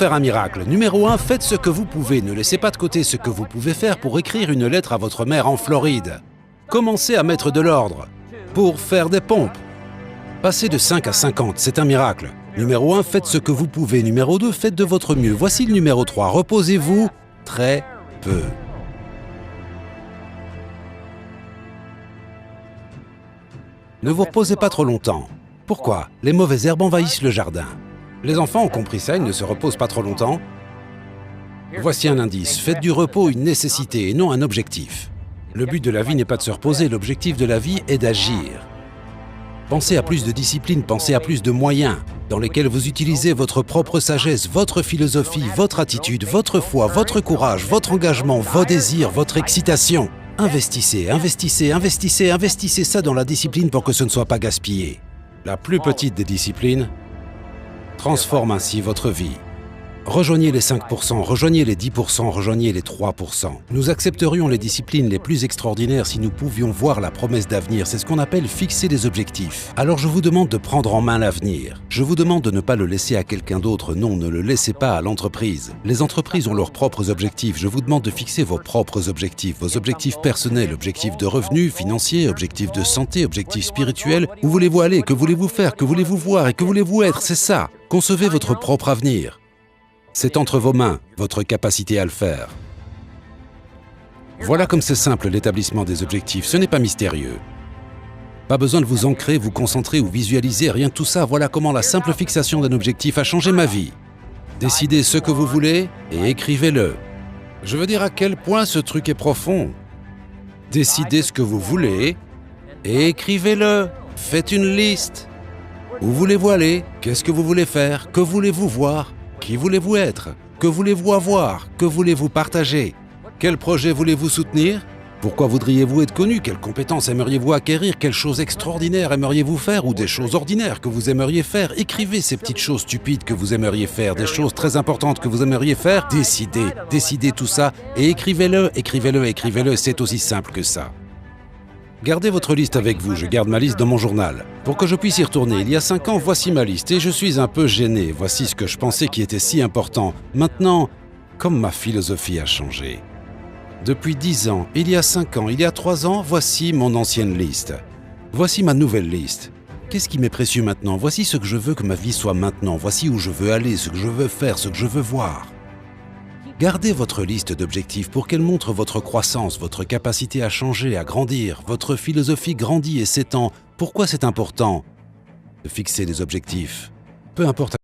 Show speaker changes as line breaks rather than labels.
Faire un miracle. Numéro 1, faites ce que vous pouvez. Ne laissez pas de côté ce que vous pouvez faire pour écrire une lettre à votre mère en Floride. Commencez à mettre de l'ordre pour faire des pompes. Passez de 5 à 50, c'est un miracle. Numéro 1, faites ce que vous pouvez. Numéro 2, faites de votre mieux. Voici le numéro 3, reposez-vous très peu. Ne vous reposez pas trop longtemps. Pourquoi? Les mauvaises herbes envahissent le jardin. Les enfants ont compris ça, ils ne se reposent pas trop longtemps. Voici un indice, faites du repos une nécessité et non un objectif. Le but de la vie n'est pas de se reposer, l'objectif de la vie est d'agir. Pensez à plus de discipline, pensez à plus de moyens dans lesquels vous utilisez votre propre sagesse, votre philosophie, votre attitude, votre foi, votre courage, votre engagement, vos désirs, votre excitation. Investissez, investissez, investissez, investissez ça dans la discipline pour que ce ne soit pas gaspillé. La plus petite des disciplines transforme ainsi votre vie. Rejoignez les 5%, rejoignez les 10%, rejoignez les 3%. Nous accepterions les disciplines les plus extraordinaires si nous pouvions voir la promesse d'avenir. C'est ce qu'on appelle fixer des objectifs. Alors je vous demande de prendre en main l'avenir. Je vous demande de ne pas le laisser à quelqu'un d'autre. Non, ne le laissez pas à l'entreprise. Les entreprises ont leurs propres objectifs. Je vous demande de fixer vos propres objectifs. Vos objectifs personnels, objectifs de revenus, financiers, objectifs de santé, objectifs spirituels. Où voulez-vous aller? Que voulez-vous faire? Que voulez-vous voir? Et que voulez-vous être? C'est ça. Concevez votre propre avenir. C'est entre vos mains, votre capacité à le faire. Voilà comme c'est simple l'établissement des objectifs, ce n'est pas mystérieux. Pas besoin de vous ancrer, vous concentrer ou visualiser, rien de tout ça. Voilà comment la simple fixation d'un objectif a changé ma vie. Décidez ce que vous voulez et écrivez-le. Je veux dire à quel point ce truc est profond. Décidez ce que vous voulez et écrivez-le. Faites une liste. Où voulez-vous aller? Qu'est-ce que vous voulez faire? Que voulez-vous voir? Qui voulez-vous être? Que voulez-vous avoir? Que voulez-vous partager? Quel projet voulez-vous soutenir? Pourquoi voudriez-vous être connu? Quelles compétences aimeriez-vous acquérir? Quelles choses extraordinaires aimeriez-vous faire? Ou des choses ordinaires que vous aimeriez faire? Écrivez ces petites choses stupides que vous aimeriez faire, des choses très importantes que vous aimeriez faire. Décidez tout ça et écrivez-le, écrivez-le, écrivez-le. C'est aussi simple que ça. Gardez votre liste avec vous, je garde ma liste dans mon journal. Pour que je puisse y retourner, il y a 5 ans, voici ma liste et je suis un peu gêné. Voici ce que je pensais qui était si important. Maintenant, comme ma philosophie a changé. Depuis 10 ans, il y a 5 ans, il y a 3 ans, voici mon ancienne liste. Voici ma nouvelle liste. Qu'est-ce qui m'est précieux maintenant? Voici ce que je veux que ma vie soit maintenant. Voici où je veux aller, ce que je veux faire, ce que je veux voir. Gardez votre liste d'objectifs pour qu'elle montre votre croissance, votre capacité à changer, à grandir. Votre philosophie grandit et s'étend. Pourquoi c'est important de fixer des objectifs? Peu importe